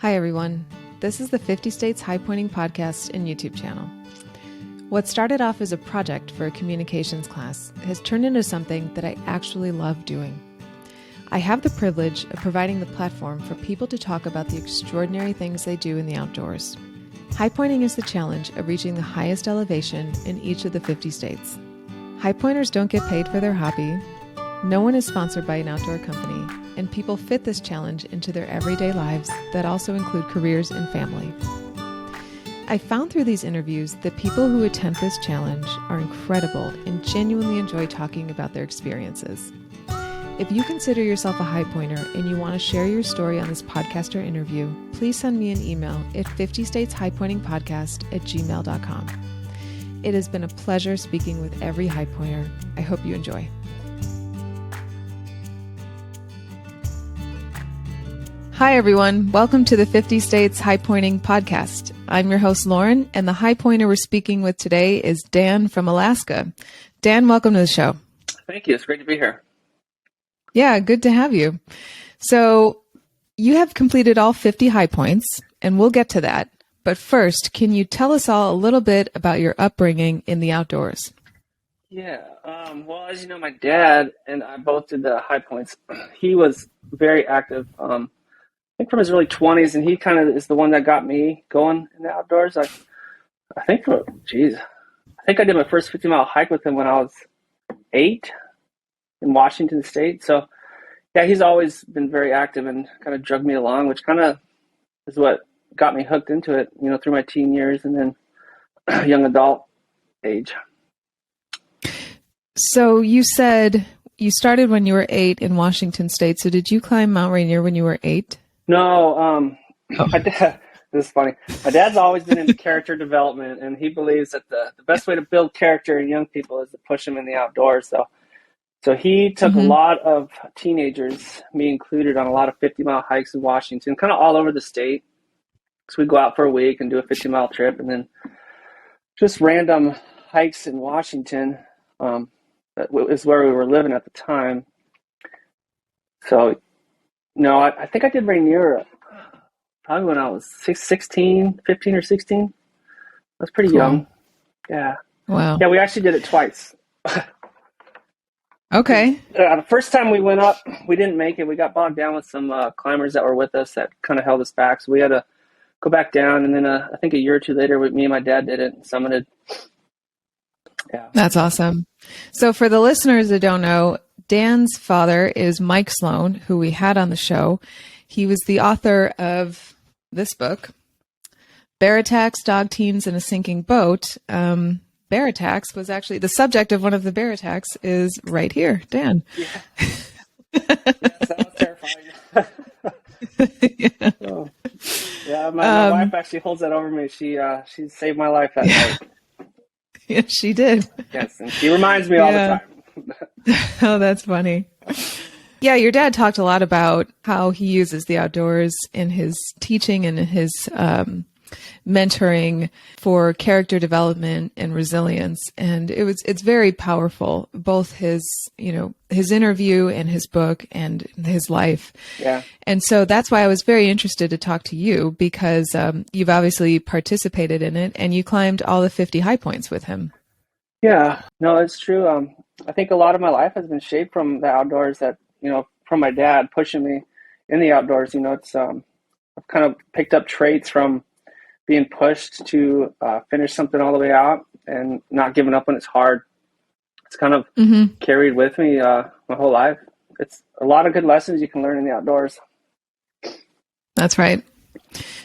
Hi, everyone. This is the 50 States Highpointing podcast and YouTube channel. What started off as a project for a communications class has turned into something that I actually love doing. I have the privilege of providing the platform for people to talk about the extraordinary things they do in the outdoors. Highpointing is the challenge of reaching the highest elevation in each of the 50 states. Highpointers don't get paid for their hobby. No one is sponsored by an outdoor company, and people fit this challenge into their everyday lives that also include careers and family. I found through these interviews that people who attempt this challenge are incredible and genuinely enjoy talking about their experiences. If you consider yourself a highpointer and you want to share your story on this podcast or interview, please send me an email at 50stateshighpointingpodcast@gmail.com. It has been a pleasure speaking with every highpointer. I hope you enjoy. Hi, everyone. Welcome to the 50 States Highpointing podcast. I'm your host, Lauren, and the highpointer we're speaking with today is Dan from Alaska. Dan, welcome to the show. Thank you. It's great to be here. Yeah, good to have you. So you have completed all 50 high points, and we'll get to that. But first, can you tell us all a little bit about your upbringing in the outdoors? Yeah. Well, as you know, my dad and I both did the high points. He was very active. I think from his early 20s, and he kind of is the one that got me going in the outdoors. I think I did my first 50-mile hike with him when I was 8 in Washington State. So, yeah, he's always been very active and kind of dragged me along, which kind of is what got me hooked into it, through my teen years and then young adult age. So you said you started when you were 8 in Washington State. So did you climb Mount Rainier when you were 8? No, my dad, this is funny. My dad's always been into character development, and he believes that the best way to build character in young people is to push them in the outdoors. So he took a lot of teenagers, me included, on a lot of 50-mile hikes in Washington, kind of all over the state. So we'd go out for a week and do a 50-mile trip, and then just random hikes in Washington. That is where we were living at the time. So, no, I think I did Rainier probably when I was 15 or 16. I was pretty young. Yeah. Wow. Yeah, we actually did it twice. Okay. The first time we went up, we didn't make it. We got bogged down with some climbers that were with us that kind of held us back. So we had to go back down. And then I think a year or two later, me and my dad did it and summited. Yeah. That's awesome. So for the listeners that don't know, Dan's father is Mike Sloan, who we had on the show. He was the author of this book, Bear Attacks, Dog Teams, and a Sinking Boat. Bear attacks was actually the subject of one of the bear attacks is right here, Dan. Yeah. That was terrifying. Yeah. So, yeah, my wife actually holds that over me. She saved my life that night. Yeah, she did. Yes, and she reminds me all the time. Oh, that's funny. Yeah, your dad talked a lot about how he uses the outdoors in his teaching and in his mentoring for character development and resilience. And it's very powerful, both his interview and his book and his life. Yeah. And so that's why I was very interested to talk to you because you've obviously participated in it and you climbed all the 50 high points with him. Yeah, no, it's true. I think a lot of my life has been shaped from the outdoors that, from my dad pushing me in the outdoors. It's, I've kind of picked up traits from being pushed to finish something all the way out and not giving up when it's hard. It's kind of carried with me my whole life. It's a lot of good lessons you can learn in the outdoors. That's right.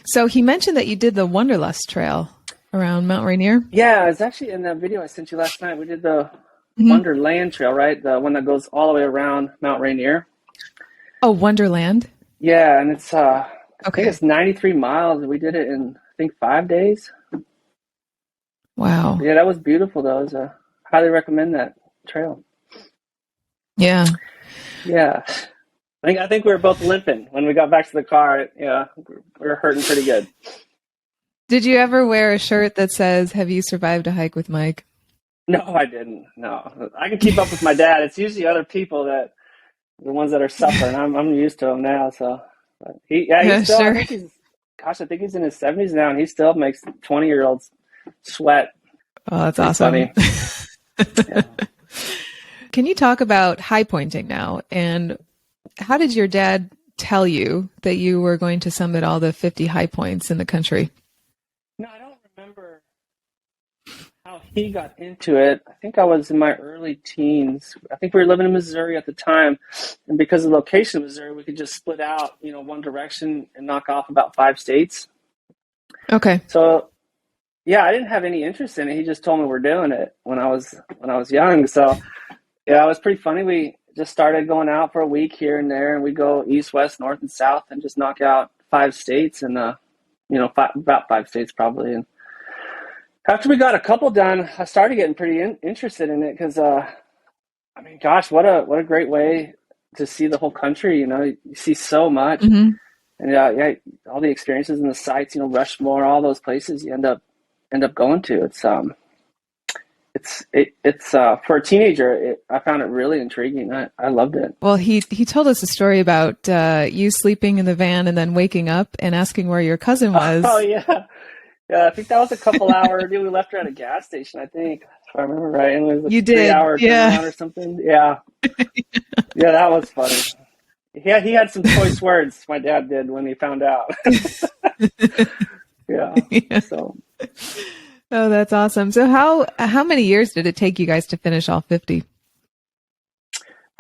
So he mentioned that you did the Wanderlust Trail around Mount Rainier. Yeah, it's actually in that video I sent you last night. We did the Wonderland Trail, right? The one that goes all the way around Mount Rainier. Oh, Wonderland? Yeah, and it's I think it's 93 miles. We did it in, I think, 5 days. Wow. Yeah, that was beautiful, though. Highly recommend that trail. Yeah. Yeah. I think we were both limping when we got back to the car. Yeah, we were hurting pretty good. Did you ever wear a shirt that says, "Have you survived a hike with Mike"? No, I didn't. No. I can keep up with my dad. It's usually other people that the ones that are suffering. I'm used to them now, so he's still, sure. I think he's gosh, I think he's in his 70s now, and he still makes 20-year-olds sweat. Oh, that's Pretty awesome. Funny. Yeah. Can you talk about high pointing now? And how did your dad tell you that you were going to summit all the 50 high points in the country? No, I don't remember how he got into it. I think I was in my early teens. I think we were living in Missouri at the time. And because of the location of Missouri, we could just split out, one direction and knock off about 5 states. Okay. So, yeah, I didn't have any interest in it. He just told me we're doing it when I was young. So, yeah, it was pretty funny. We just started going out for a week here and there, and we go east, west, north, and south, and just knock out 5 states, and about 5 states probably. And after we got a couple done, I started getting pretty interested in it because, gosh, what a great way to see the whole country. You see so much, Mm-hmm. and all the experiences and the sites. Rushmore, all those places you end up going to. It's for a teenager. I found it really intriguing. I loved it. Well, he told us a story about you sleeping in the van and then waking up and asking where your cousin was. Oh yeah. Yeah, I think that was a couple hour. We left her at a gas station, I think, if I remember right. And it was a You did, 3-hour turnaround or something. Yeah. Yeah, that was funny. Yeah, he had some choice words, my dad did, when he found out. Yeah. So. Oh, that's awesome. So how many years did it take you guys to finish all 50?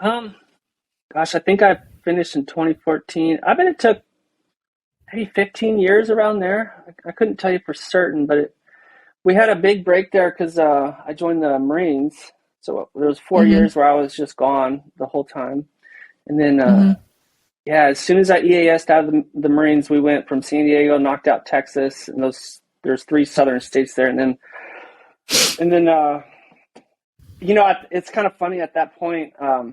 Gosh, I think I finished in 2014. I bet it took maybe 15 years around there. I couldn't tell you for certain, but we had a big break there because I joined the Marines. So there was 4 Mm-hmm. years where I was just gone the whole time. And then, as soon as I EAS'd out of the Marines, we went from San Diego, knocked out Texas, and there's 3 southern states there. And then it's kind of funny at that point. I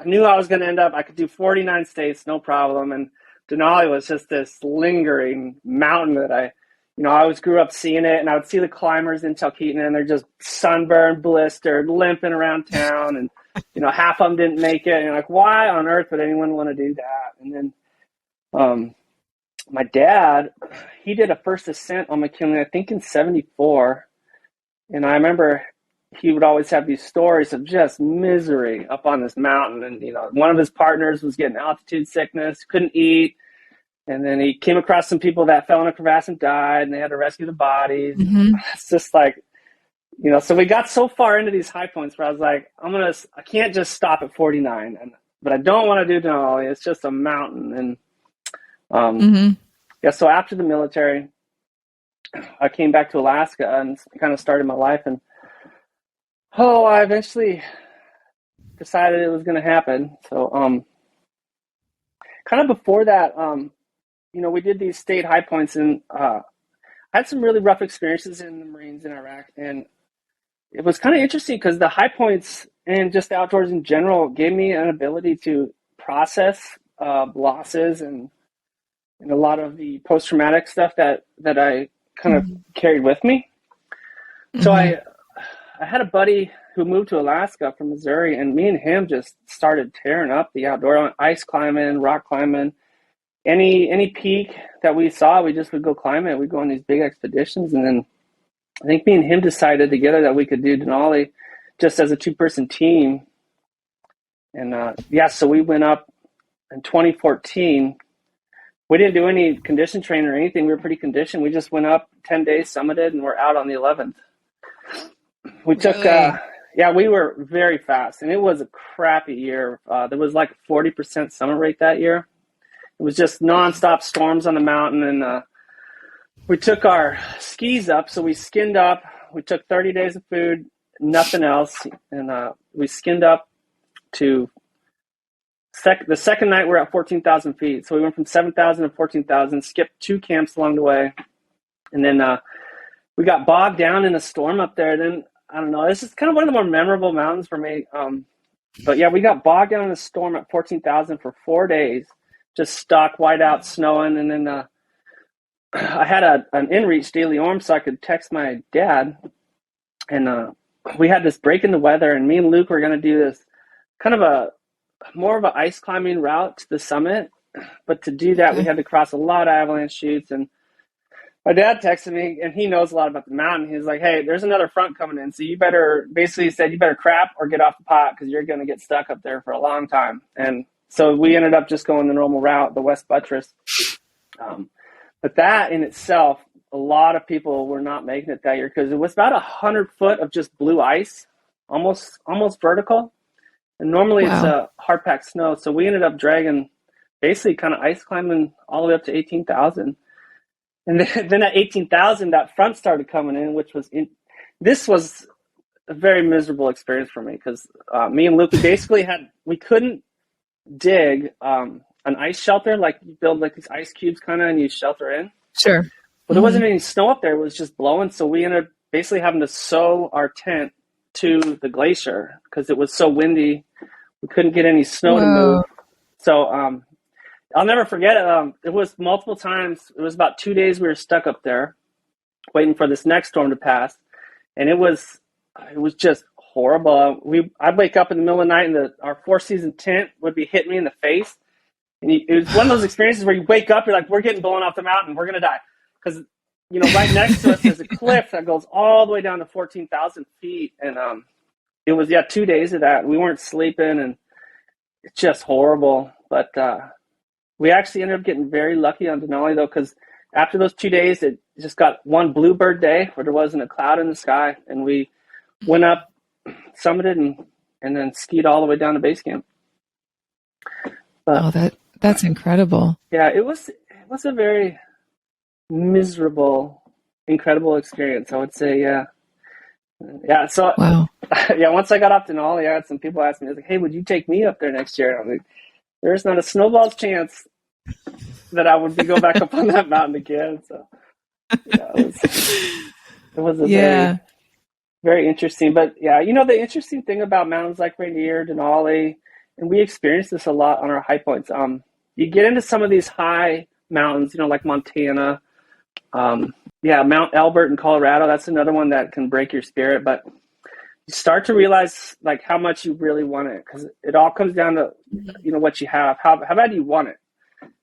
knew I was going to end up, I could do 49 states, no problem. And Denali was just this lingering mountain that I always grew up seeing it, and I would see the climbers in Talkeetna, and they're just sunburned, blistered, limping around town, and half of them didn't make it, and you're like, why on earth would anyone want to do that? And then my dad, he did a first ascent on McKinley, I think in '74, and I remember he would always have these stories of just misery up on this mountain, and one of his partners was getting altitude sickness, couldn't eat. And then he came across some people that fell in a crevasse and died, and they had to rescue the bodies. Mm-hmm. It's just like, so we got so far into these high points where I was like, I can't just stop at 49, but I don't want to do Denali. It's just a mountain. And so after the military, I came back to Alaska and kind of started my life. And I eventually decided it was going to happen. So kind of before that, we did these state high points, and I had some really rough experiences in the Marines in Iraq. And it was kind of interesting because the high points and just the outdoors in general gave me an ability to process losses and a lot of the post-traumatic stuff that I kind of carried with me. So I had a buddy who moved to Alaska from Missouri, and me and him just started tearing up the outdoor, ice climbing, rock climbing. Any peak that we saw, we just would go climb it. We'd go on these big expeditions. And then I think me and him decided together that we could do Denali just as a 2-person team. And so we went up in 2014. We didn't do any condition training or anything. We were pretty conditioned. We just went up 10 days, summited, and we're out on the 11th. We took, we were very fast. And it was a crappy year. There was like a 40% summit rate that year. It was just nonstop storms on the mountain, and we took our skis up. So we skinned up. We took 30 days of food, nothing else, and we skinned up to the second night. We're at 14,000 feet. So we went from 7,000 to 14,000. Skipped 2 camps along the way, and then we got bogged down in a storm up there. Then I don't know. This is kind of one of the more memorable mountains for me. But yeah, we got bogged down in a storm at 14,000 for 4 days. Just stuck, white out, snowing, and then I had an inReach daily arm so I could text my dad, and we had this break in the weather, and me and Luke were going to do this kind of more of an ice climbing route to the summit, to do that, we had to cross a lot of avalanche chutes. And my dad texted me, and he knows a lot about the mountain. He was like, "Hey, there's another front coming in, so you better," basically said, "you better crap or get off the pot because you're going to get stuck up there for a long time." And so we ended up just going the normal route, the West Buttress. But that in itself, a lot of people were not making it that year because it was about 100 foot of just blue ice, almost vertical. And normally it's a hard packed snow. So we ended up dragging, basically kind of ice climbing all the way up to 18,000. And then at 18,000, that front started coming in, which was this was a very miserable experience for me because me and Luke, we couldn't dig an ice shelter, like you build like these ice cubes kind of and you shelter in. Sure. But there wasn't any snow up there. It was just blowing. So we ended up basically having to sew our tent to the glacier because it was so windy. We couldn't get any snow to move. So I'll never forget it. It was multiple times. It was about 2 days we were stuck up there waiting for this next storm to pass. And it was just horrible. I'd wake up in the middle of the night and our four-season tent would be hitting me in the face. And it was one of those experiences where you wake up, you're like, we're getting blown off the mountain. We're going to die. Because, right next to us there's a cliff that goes all the way down to 14,000 feet. And it was, 2 days of that. We weren't sleeping, and it's just horrible. But we actually ended up getting very lucky on Denali, though, because after those 2 days, it just got one bluebird day where there wasn't a cloud in the sky. And we went up, summited, and then skied all the way down to base camp. But, that's incredible. Yeah, it was a very miserable, incredible experience, I would say. Yeah. So once I got off Denali, I had some people ask me, like, "Hey, would you take me up there next year?" And I'm like, "There's not a snowball's chance that I would go back up on that mountain again." So it was a very, very interesting. But the interesting thing about mountains like Rainier, Denali, and we experienced this a lot on our high points. You get into some of these high mountains, like Montana, Mount Elbert in Colorado. That's another one that can break your spirit. But you start to realize like how much you really want it, because it all comes down to what you have. How bad do you want it?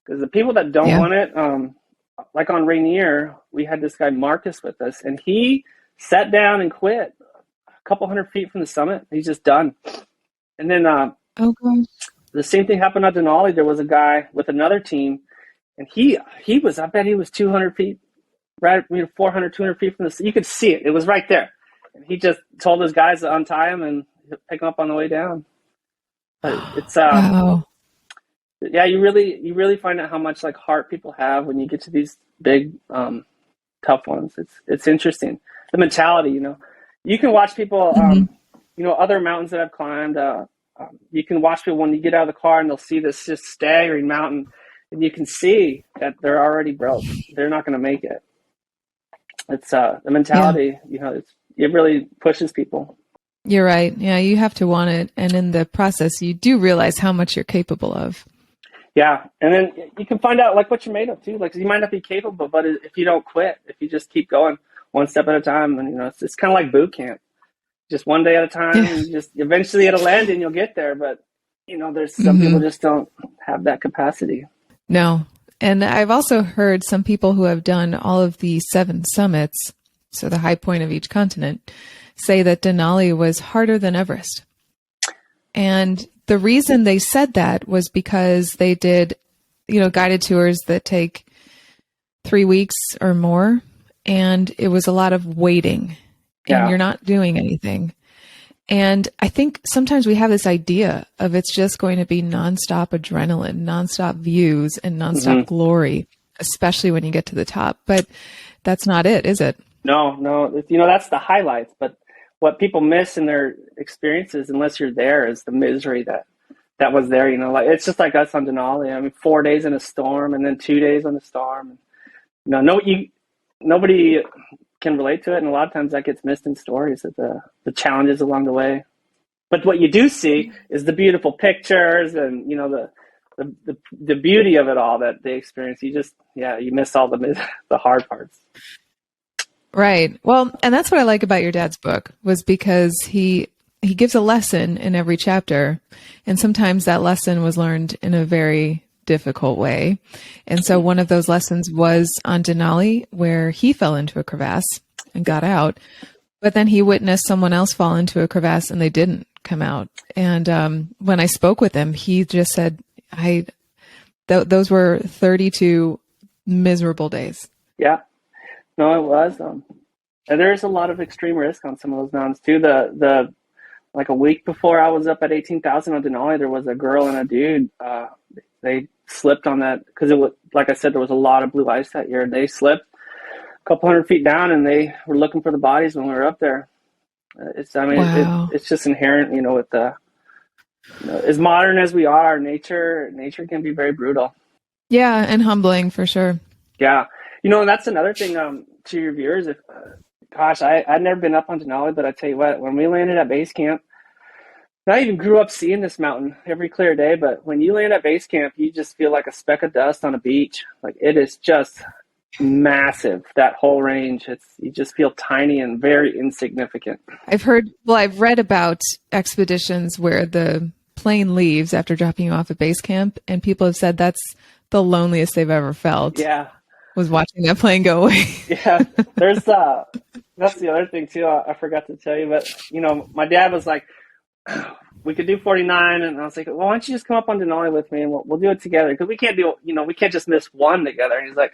Because the people that don't want it, like on Rainier, we had this guy Marcus with us, and he sat down and quit a couple hundred feet from the summit. He's just done. And then the same thing happened on Denali. There was a guy with another team, and he was, I bet he was 200 feet, right, 400, 200 feet from the, you could see it. It was right there. And he just told his guys to untie him and pick him up on the way down. But it's, you really find out how much like heart people have when you get to these big, tough ones. It's interesting. The mentality, you can watch people, other mountains that I've climbed, you can watch people when you get out of the car and they'll see this just staggering mountain, and you can see that they're already broke. They're not going to make it. It's the mentality, it really pushes people. You're right. Yeah, you have to want it. And in the process, you do realize how much you're capable of. Yeah. And then you can find out like what you're made of too. Like you might not be capable, but if you don't quit, if you just keep going one step at a time, and it's kind of like boot camp. Just one day at a time, and just eventually it'll end and you'll get there. But, there's some people just don't have that capacity. No. And I've also heard some people who have done all of the 7 summits, so the high point of each continent, say that Denali was harder than Everest. And the reason they said that was because they did, guided tours that take 3 weeks or more. And it was a lot of waiting. And you're not doing anything. And I think sometimes we have this idea of it's just going to be nonstop adrenaline, nonstop views, and nonstop glory, especially when you get to the top. But that's not it, is it? No. That's the highlights. But what people miss in their experiences, unless you're there, is the misery that was there. Like it's just like us on Denali. I mean, 4 days in a storm, and then 2 days on the storm. Nobody can relate to it, and a lot of times that gets missed in stories of the challenges along the way. But what you do see is the beautiful pictures and the beauty of it all that they experience. You just you miss all the hard parts. Right. Well, and that's what I like about your dad's book, was because he gives a lesson in every chapter, and sometimes that lesson was learned in a very difficult way. And so one of those lessons was on Denali, where he fell into a crevasse and got out. But then he witnessed someone else fall into a crevasse and they didn't come out. And when I spoke with him, he just said, those were 32 miserable days. Yeah. No, it was. And there's a lot of extreme risk on some of those mountains too. The like a week before I was up at 18,000 on Denali, there was a girl and a dude. They slipped on that because it was, like I said, there was a lot of blue ice that year. They slipped a couple hundred feet down, and they were looking for the bodies when we were up there. Wow. It's just inherent, with the as modern as we are, nature can be very brutal. Yeah, and humbling for sure. Yeah, and that's another thing. To your viewers, if I'd never been up on Denali, but I tell you what, when we landed at base camp, I even grew up seeing this mountain every clear day. But when you land at base camp, you just feel like a speck of dust on a beach. Like, it is just massive, that whole range. You just feel tiny and very insignificant. I've read about expeditions where the plane leaves after dropping you off at base camp, and people have said that's the loneliest they've ever felt. Yeah. Was watching that plane go away. Yeah. There's that's the other thing too. I forgot to tell you, but my dad was like, we could do 49, and I was like, well, why don't you just come up on Denali with me and we'll do it together, because we can't we can't just miss one together. And he's like,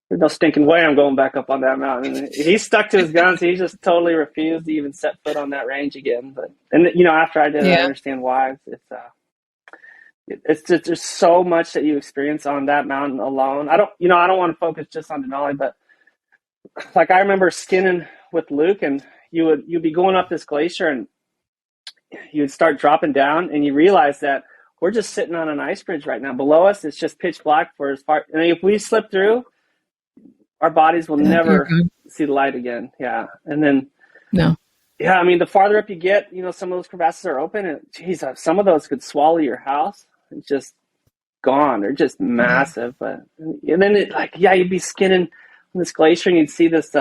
there's no stinking way I'm going back up on that mountain. And he stuck to his guns. He just totally refused to even set foot on that range again. And after I did, I understand why. It's just, there's so much that you experience on that mountain alone. I don't want to focus just on Denali, but like I remember skinning with Luke, and you'd be going up this glacier, and you'd start dropping down, and you realize that we're just sitting on an ice bridge right now. Below us, it's just pitch black for as far. And if we slip through, our bodies will never see the light again. Yeah, and then no. Yeah, the farther up you get, some of those crevasses are open, and geez, some of those could swallow your house. It's just gone. They're just massive. But and then you'd be skinning on this glacier, and you'd see this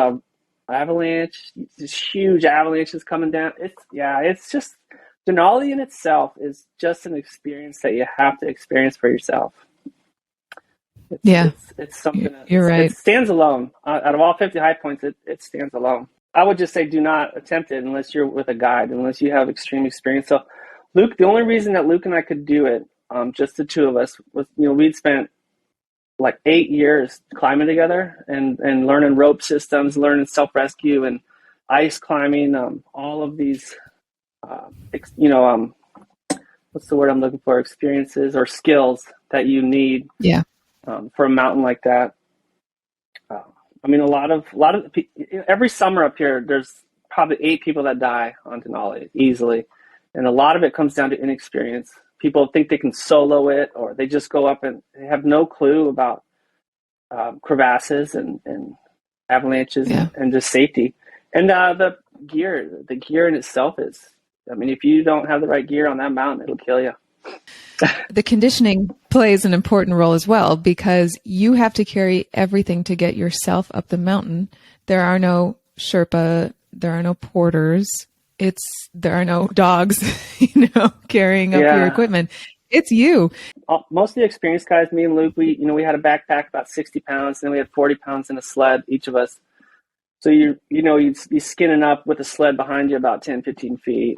avalanche, this huge avalanches coming down. It's just, Denali in itself is just an experience that you have to experience for yourself. It's something that you're right. It stands alone. Out of all 50 high points, it stands alone. I would just say do not attempt it unless you're with a guide, unless you have extreme experience. So Luke, the only reason that Luke and I could do it, just the two of us, was, we'd spent like 8 years climbing together and learning rope systems, learning self-rescue and ice climbing, all of these, what's the word I'm looking for? Experiences or skills that you need. Yeah. For a mountain like that. A lot of every summer up here, there's probably 8 people that die on Denali easily. And a lot of it comes down to inexperience. People think they can solo it, or they just go up and they have no clue about crevasses and avalanches and just safety. And the gear in itself is, if you don't have the right gear on that mountain, it'll kill you. The conditioning plays an important role as well, because you have to carry everything to get yourself up the mountain. There are no Sherpa, there are no porters. There are no dogs, carrying up your equipment. It's you. Most of the experienced guys, me and Luke, we had a backpack about 60 pounds, and then we had 40 pounds in a sled, each of us. So you'd be skinning up with a sled behind you about 10, 15 feet.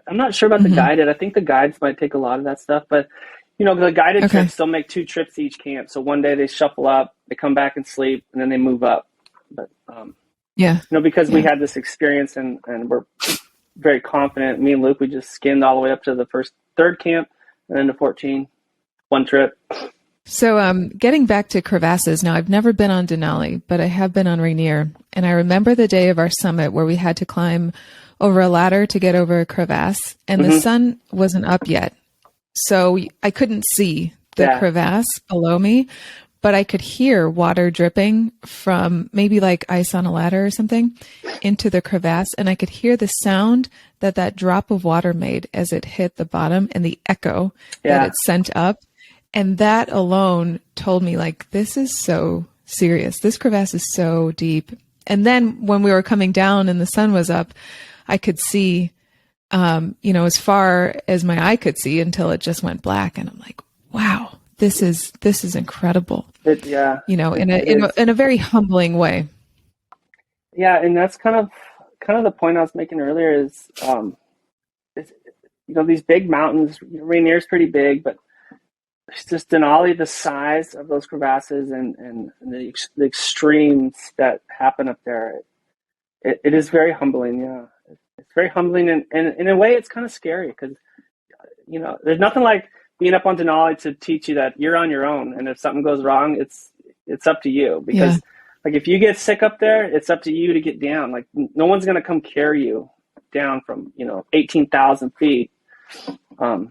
I'm not sure about the guided. I think the guides might take a lot of that stuff, but the guided trips, they'll make 2 trips to each camp. So one day they shuffle up, they come back and sleep, and then they move up. But because we had this experience and we're very confident. Me and Luke, we just skinned all the way up to the third camp, and then to 14, one trip. So getting back to crevasses, now I've never been on Denali, but I have been on Rainier. And I remember the day of our summit where we had to climb over a ladder to get over a crevasse, and the sun wasn't up yet. So I couldn't see the crevasse below me, but I could hear water dripping from maybe like ice on a ladder or something into the crevasse. And I could hear the sound that drop of water made as it hit the bottom, and the echo that it sent up. And that alone told me, this is so serious. This crevasse is so deep. And then when we were coming down and the sun was up, I could see, as far as my eye could see until it just went black. And I'm like, wow, this is incredible. Yeah. In a very humbling way. Yeah, and that's kind of the point I was making earlier is, these big mountains. Rainier's pretty big, but it's just Denali, the size of those crevasses and the extremes that happen up there. It is very humbling. Yeah, it's very humbling, and in a way, it's kind of scary because there's nothing like being up on Denali to teach you that you're on your own, and if something goes wrong, it's up to you because. Yeah. Like if you get sick up there, it's up to you to get down. Like no one's going to come carry you down from 18,000 feet. Now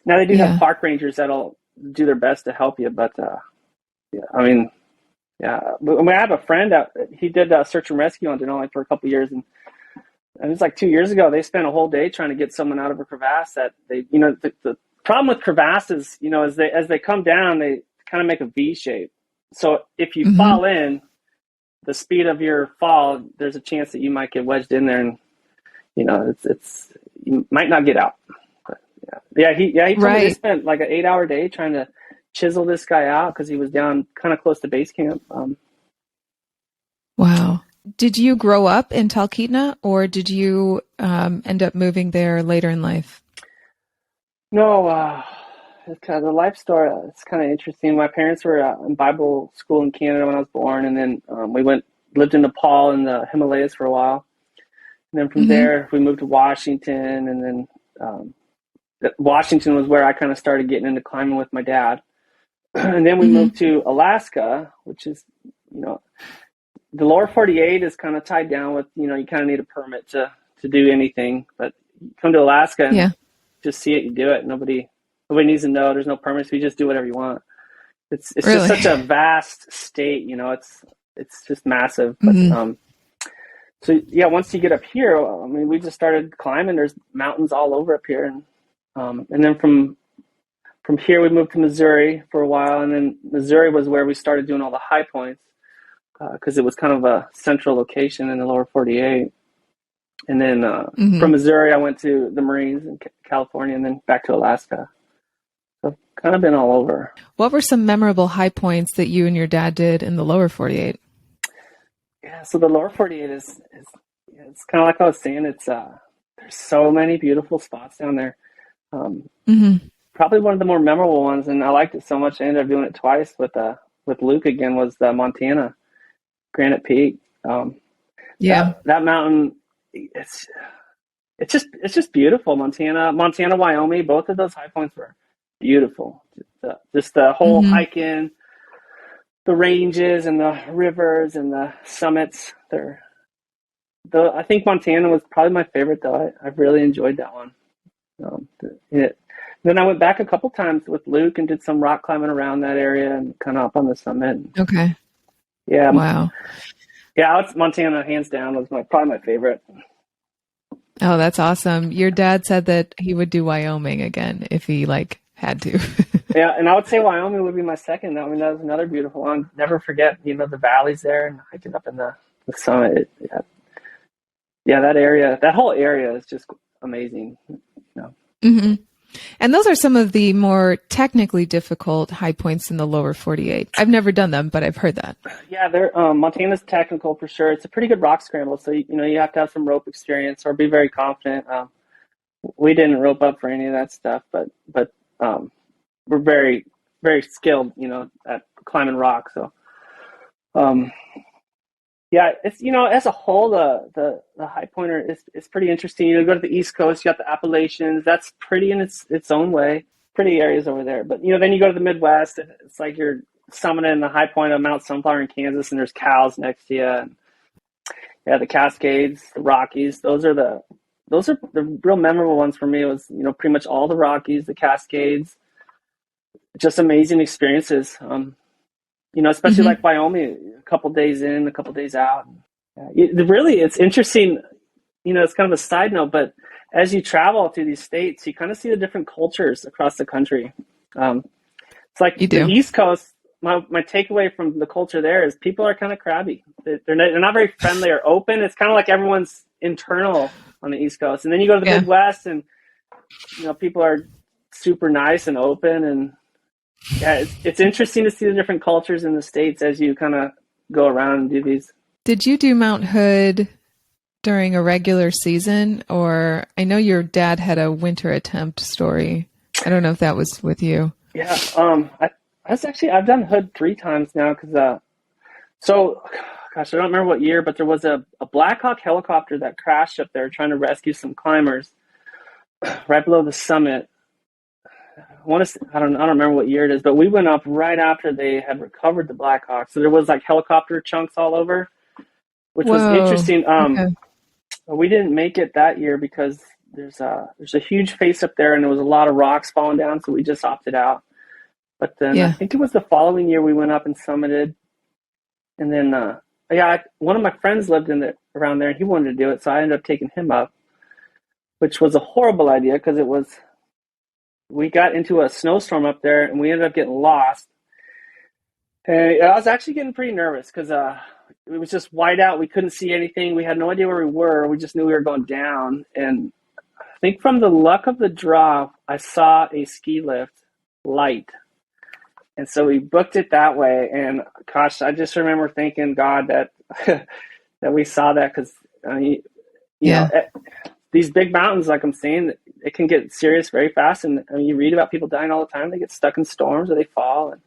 they do have park rangers that'll do their best to help you, but I have a friend that he did search and rescue on Denali for a couple of years, and it was like 2 years ago. They spent a whole day trying to get someone out of a crevasse. That they, the problem with crevasses, as they come down, they kind of make a V shape. So if you fall in, the speed of your fall, there's a chance that you might get wedged in there, and you might not get out. But, he told me they spent like an 8-hour day trying to chisel this guy out because he was down kind of close to base camp. Wow. Did you grow up in Talkeetna, or did you end up moving there later in life? No. The life story, it's kind of interesting. My parents were in Bible school in Canada when I was born, and then we lived in Nepal in the Himalayas for a while. And then from there, we moved to Washington, and then Washington was where I kind of started getting into climbing with my dad. And then we moved to Alaska, which is, the lower 48 is kind of tied down with, you kind of need a permit to do anything. But you come to Alaska and just see it, you do it. Nobody needs to know. There's no permits. You just do whatever you want. It's really? Just such a vast state. It's just massive. But once you get up here, we just started climbing. There's mountains all over up here, and then from here we moved to Missouri for a while, and then Missouri was where we started doing all the high points because it was kind of a central location in the lower 48. And then from Missouri, I went to the Marines in California, and then back to Alaska. I've kind of been all over. What were some memorable high points that you and your dad did in the lower 48? Yeah, so the lower 48 is it's kind of like I was saying. It's there's so many beautiful spots down there. Probably one of the more memorable ones, and I liked it so much I ended up doing it twice with Luke again, was the Montana Granite Peak. That mountain, it's just beautiful. Montana, Wyoming, both of those high points were beautiful. Just the whole hike in, the ranges and the rivers and the summits. I think Montana was probably my favorite, though. I really enjoyed that one. Then I went back a couple times with Luke and did some rock climbing around that area and kind of up on the summit. Okay. Yeah. Wow. Yeah, Montana, hands down, was probably my favorite. Oh, that's awesome. Your dad said that he would do Wyoming again if he had to. Yeah, and I would say Wyoming would be my second. That was another beautiful one. Never forget, the valleys there and hiking up in the summit. That area, that whole area is just amazing. And those are some of the more technically difficult high points in the lower 48. I've never done them, but I've heard that. Yeah, Montana's technical for sure. It's a pretty good rock scramble, so you have to have some rope experience or be very confident. We didn't rope up for any of that stuff, but we're very, very skilled, at climbing rock. So, it's as a whole, the Highpointer is pretty interesting. You go to the East Coast, you got the Appalachians. That's pretty in its own way. Pretty areas over there. But then you go to the Midwest. It's like you're summiting the high point of Mount Sunflower in Kansas, and there's cows next to you. And, the Cascades, the Rockies. Those are the real memorable ones for me. Was pretty much all the Rockies, the Cascades. Just amazing experiences. Especially like Wyoming, a couple days in, a couple days out. Really, it's interesting. It's kind of a side note, but as you travel through these states, you kind of see the different cultures across the country. It's like the East Coast. My takeaway from the culture there is people are kind of crabby. They're not very friendly or open. It's kind of like everyone's internal on the East Coast, and then you go to the Midwest, and people are super nice and open and Yeah, it's interesting to see the different cultures in the States as you kind of go around and do these. Did you do Mount Hood during a regular season, or I know your dad had a winter attempt story. I don't know if that was with you. Yeah, I've done Hood 3 times now because so gosh, I don't remember what year, but there was a Black Hawk helicopter that crashed up there trying to rescue some climbers right below the summit. I don't remember what year it is, but we went up right after they had recovered the Black Hawk. So there was like helicopter chunks all over, which was Whoa. interesting. Okay. We didn't make it that year because there's a huge face up there and there was a lot of rocks falling down, so we just opted out. But then I think it was the following year we went up and summited, and then one of my friends lived around there and he wanted to do it, so I ended up taking him up, which was a horrible idea because we got into a snowstorm up there and we ended up getting lost. And I was actually getting pretty nervous because it was just white out. We couldn't see anything. We had no idea where we were. We just knew we were going down. And I think from the luck of the draw, I saw a ski lift light. And so we booked it that way. And gosh, I just remember thanking God that that we saw that because, you know, these big mountains, like I'm saying, it can get serious very fast. And I mean, you read about people dying all the time. They get stuck in storms or they fall. And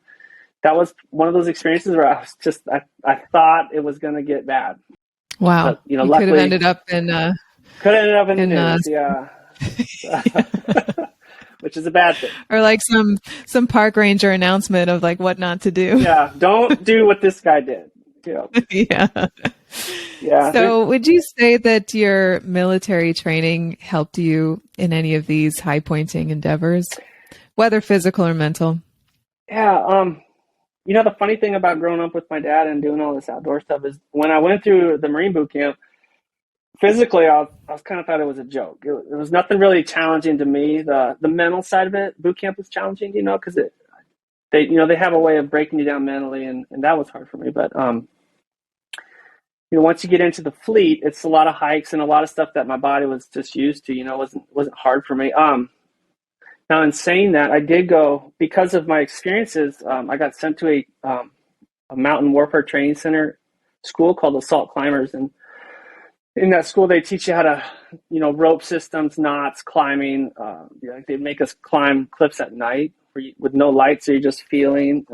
that was one of those experiences where I was just, I thought it was going to get bad. Wow. But, you know, you luckily, could have ended up in the news, yeah. Which is a bad thing. Or like some park ranger announcement of like what not to do. Yeah. Don't do what this guy did. You know. Yeah. So would you say that your military training helped you in any of these high pointing endeavors, whether physical or mental? Yeah. You know, the funny thing about growing up with my dad and doing all this outdoor stuff is when I went through the Marine boot camp, physically, I was kind of thought it was a joke. It was nothing really challenging to me. The mental side of it, boot camp was challenging, you know, because they have a way of breaking you down mentally, and that was hard for me. But you know, once you get into the fleet, it's a lot of hikes and a lot of stuff that my body was just used to. You know, wasn't hard for me. Now, in saying that, I did go because of my experiences. I got sent to a mountain warfare training center school called Assault Climbers, and in that school they teach you how to, you know, rope systems, knots, climbing. They make us climb cliffs at night with no lights, so you're just feeling.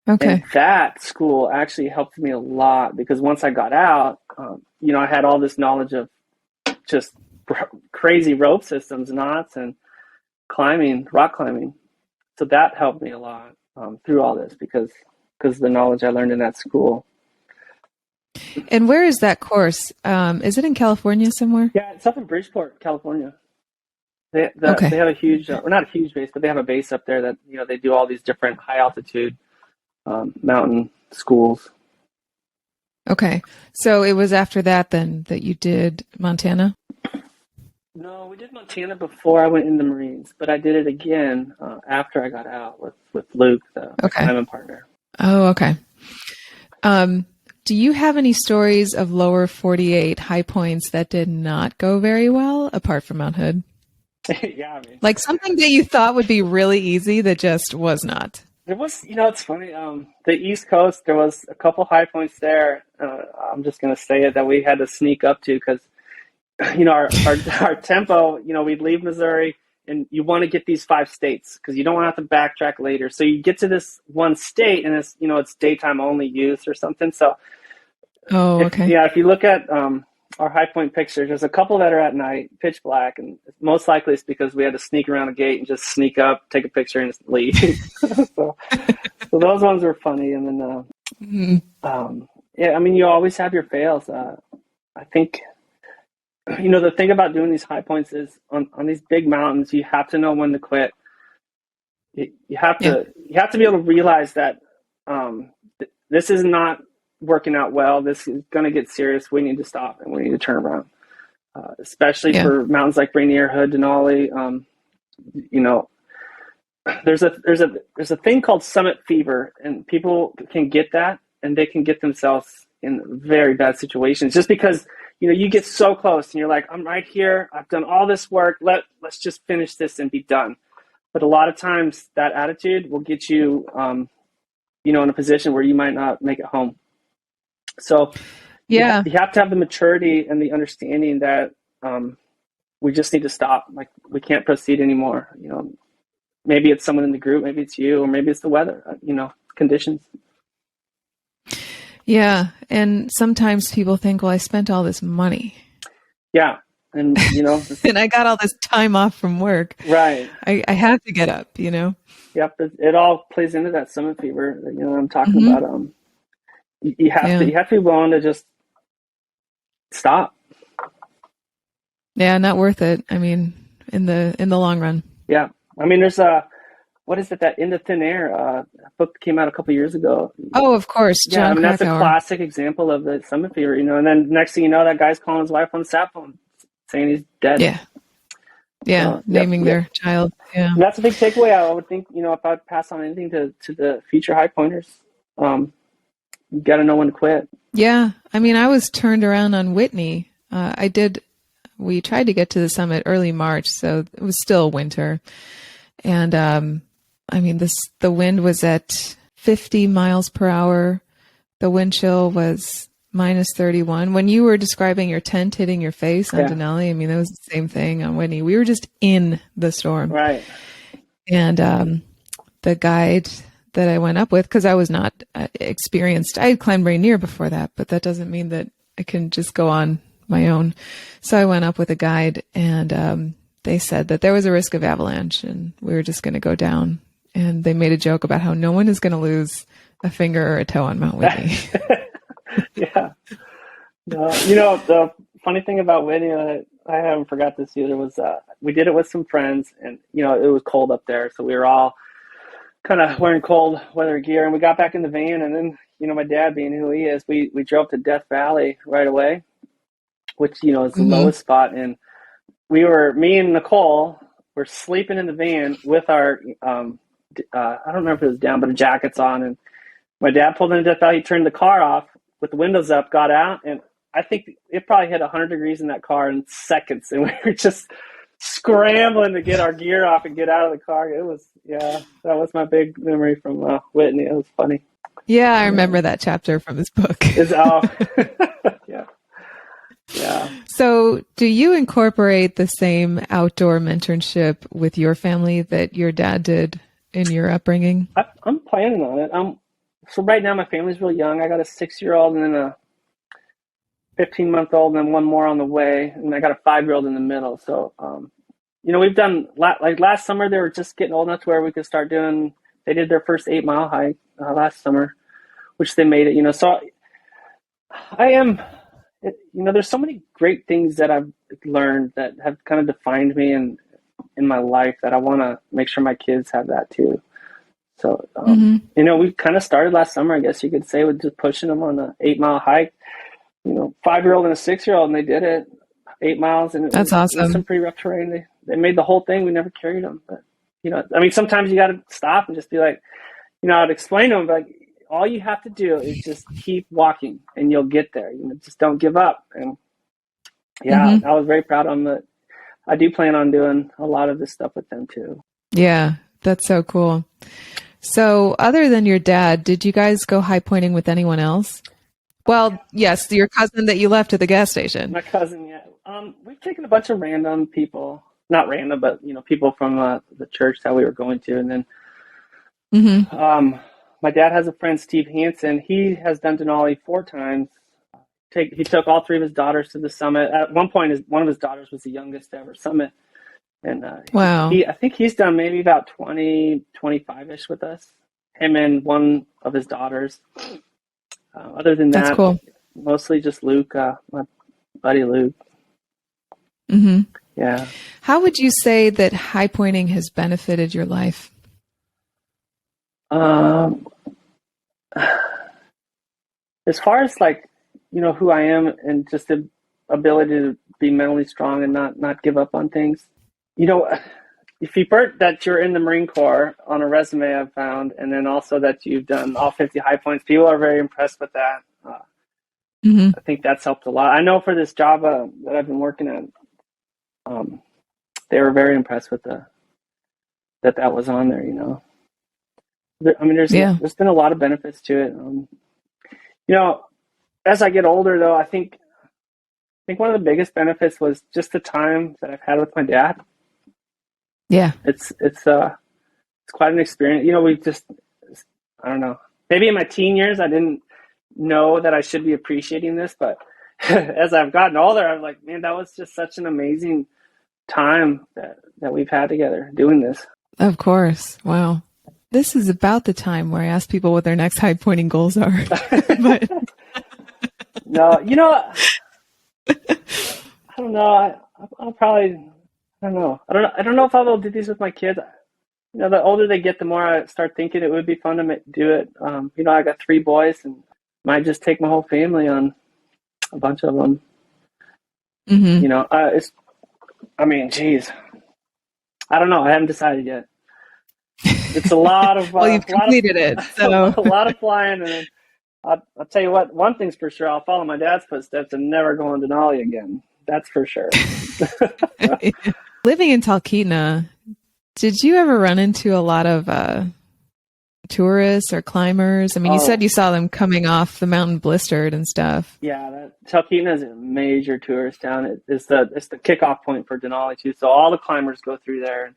Okay. And that school actually helped me a lot because once I got out, you know, I had all this knowledge of just crazy rope systems, knots, and rock climbing. So that helped me a lot through all this because of the knowledge I learned in that school. And where is that course? Is it in California somewhere? Yeah, it's up in Bridgeport, California. They have a huge, or not a huge base, but they have a base up there that, you know, they do all these different high altitude mountain schools. Okay. So it was after that then that you did Montana? No, we did Montana before I went in the Marines, but I did it again after I got out with Luke, the climbing partner. Oh, okay. Do you have any stories of lower 48 high points that did not go very well, apart from Mount Hood? Yeah, I mean, like something that you thought would be really easy that just was not. It was, you know, it's funny. The East Coast, there was a couple high points there. I'm just going to say it that we had to sneak up to because, you know, our tempo, you know, we'd leave Missouri and you want to get these 5 states because you don't want to have to backtrack later. So you get to this one state and it's, you know, it's daytime only use or something. So, if you look at our high point pictures, there's a couple that are at night, pitch black, and most likely it's because we had to sneak around a gate and just sneak up, take a picture, and leave. so those ones were funny. And then, I mean, you always have your fails. I think, you know, the thing about doing these high points is on these big mountains, you have to know when to quit. You have to be able to realize that this is not working out well. This is going to get serious. We need to stop and we need to turn around. Especially for mountains like Rainier, Hood, Denali. You know, there's a thing called summit fever, and people can get that, and they can get themselves in very bad situations just because, you know, you get so close and you're like, I'm right here. I've done all this work. Let's just finish this and be done. But a lot of times that attitude will get you, in a position where you might not make it home. So Yeah. you have to have the maturity and the understanding that we just need to stop. Like, we can't proceed anymore. Maybe it's someone in the group, maybe it's you, or maybe it's the weather, conditions. Yeah. And sometimes people think, well, I spent all this money. Yeah. And, and I got all this time off from work. Right. I have to get up, Yep. It all plays into that summit fever that, I'm talking about. You have to be willing to just stop. Yeah. Not worth it. I mean, in the long run. Yeah. I mean, there's what is it, that Into Thin Air book came out a couple of years ago. Oh, of course. Yeah, John that's a Krakauer. classic example of the summit fever, and then next thing you know, that guy's calling his wife on the sat phone saying he's dead. Yeah. Yeah. Naming their child. Yeah. And that's a big takeaway. I would think, if I'd pass on anything to the future high pointers, you got to know when to quit. Yeah. I mean, I was turned around on Whitney. We tried to get to the summit early March, so it was still winter. And, the wind was at 50 miles per hour. The wind chill was minus 31. When you were describing your tent hitting your face on Denali, that was the same thing on Whitney. We were just in the storm. Right. And the guide that I went up with, because I was not experienced, I had climbed Rainier before that, but that doesn't mean that I can just go on my own. So I went up with a guide, and they said that there was a risk of avalanche and we were just going to go down. And they made a joke about how no one is going to lose a finger or a toe on Mount Whitney. Yeah. The funny thing about Whitney, I haven't forgot this either, was we did it with some friends, and it was cold up there, so we were all kind of wearing cold weather gear, and we got back in the van, and then my dad, being who he is, we drove to Death Valley right away, which is the lowest spot, and me and Nicole were sleeping in the van with our I don't remember if it was down, but the jackets on, and my dad pulled into Death Valley. He turned the car off with the windows up, got out, and I think it probably hit 100 degrees in that car in seconds, and we were just scrambling to get our gear off and get out of the car. It was, that was my big memory from Whitney. It was funny. Yeah, I remember that chapter from this book. Yeah. Yeah. So do you incorporate the same outdoor mentorship with your family that your dad did in your upbringing? I'm planning on it. So right now my family's really young. I got a 6-year-old and then a 15-month-old and then one more on the way. And I got a 5-year-old in the middle. So, we've done, like last summer, they were just getting old enough to where we could start doing, they did their first 8-mile hike last summer, which they made it, so there's so many great things that I've learned that have kind of defined me in my life that I want to make sure my kids have that too. So, we kind of started last summer, I guess you could say, with just pushing them on an 8-mile hike, 5-year-old and a 6-year-old, and they did it 8 miles. And that's awesome. It was some pretty rough terrain. They made the whole thing. We never carried them, but sometimes you got to stop and just be like, I'd explain to them, like, all you have to do is just keep walking and you'll get there. Just don't give up. And I was very proud of them. That I do plan on doing a lot of this stuff with them too. Yeah, that's so cool. So other than your dad, did you guys go high pointing with anyone else? Well, yes, your cousin that you left at the gas station. My cousin, yeah. We've taken a bunch of random people, not random, but people from the church that we were going to, and then my dad has a friend, Steve Hansen. He has done Denali 4 times. He took all 3 of his daughters to the summit. At one point, one of his daughters was the youngest to ever summit. And wow. I think he's done maybe about 20, 25-ish with us, him and one of his daughters. Other than that, that's cool. Mostly just Luke, my buddy Luke. Yeah. How would you say that high pointing has benefited your life? As far as who I am and just the ability to be mentally strong and not give up on things. If you put that you're in the Marine Corps on a resume I've found, and then also that you've done all 50 high points, people are very impressed with that. I think that's helped a lot. I know for this job that I've been working at, they were very impressed with that was on there, you know. I mean, there's been a lot of benefits to it. You know, as I get older, though, I think one of the biggest benefits was just the time that I've had with my dad. Yeah, it's quite an experience. You know, I don't know. Maybe in my teen years, I didn't know that I should be appreciating this, but as I've gotten older, I'm like, man, that was just such an amazing time that we've had together doing this. Of course. Wow. This is about the time where I ask people what their next high pointing goals are. But no, you know, I don't know. I'll probably, I don't know. I don't know if I will do these with my kids. You know, the older they get, the more I start thinking it would be fun to do it. You know, I got 3 boys, and might just take my whole family on a bunch of them. mm-hmm. You know, geez, I don't know. I haven't decided yet. It's a lot of well, you've completed it, so a lot of flying, and I'll tell you what. One thing's for sure: I'll follow my dad's footsteps and never go on Denali again. That's for sure. Living in Talkeetna, did you ever run into a lot of tourists or climbers? I mean, you said you saw them coming off the mountain blistered and stuff. Yeah, Talkeetna is a major tourist town. It's the kickoff point for Denali too. So all the climbers go through there.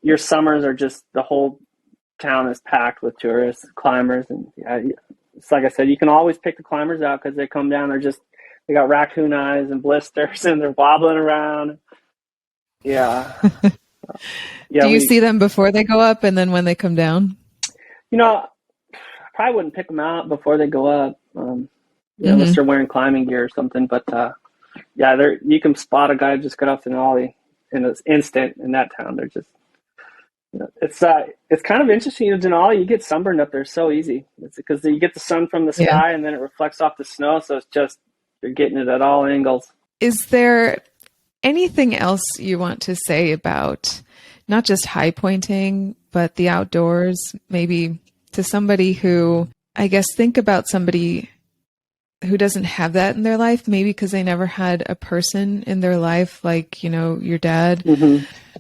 Your summers are just, the whole town is packed with tourists, climbers, and yeah, it's like I said, you can always pick the climbers out because they come down. They got raccoon eyes and blisters, and they're wobbling around. Yeah. Do you see them before they go up and then when they come down? You know, I probably wouldn't pick them out before they go up, unless they're wearing climbing gear or something. But yeah, you can spot a guy who just got off Denali in an instant in that town. They're just, you know, it's kind of interesting. You know, Denali, you get sunburned up there so easy. It's because you get the sun from the sky and then it reflects off the snow. So it's just, you're getting it at all angles. Is there anything else you want to say about not just high pointing, but the outdoors, maybe to somebody who, I guess, think about somebody who doesn't have that in their life, maybe because they never had a person in their life like, you know, your dad,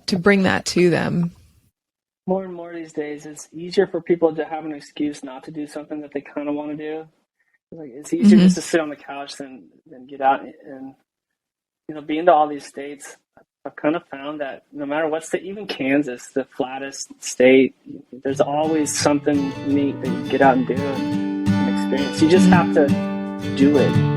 to bring that to them? More and more these days, it's easier for people to have an excuse not to do something that they kind of want to do. Like, it's easier just to sit on the couch than get out and, you know, being to all these states. I've kind of found that no matter what state, even Kansas, the flattest state, there's always something neat that you get out and do and experience. You just have to do it.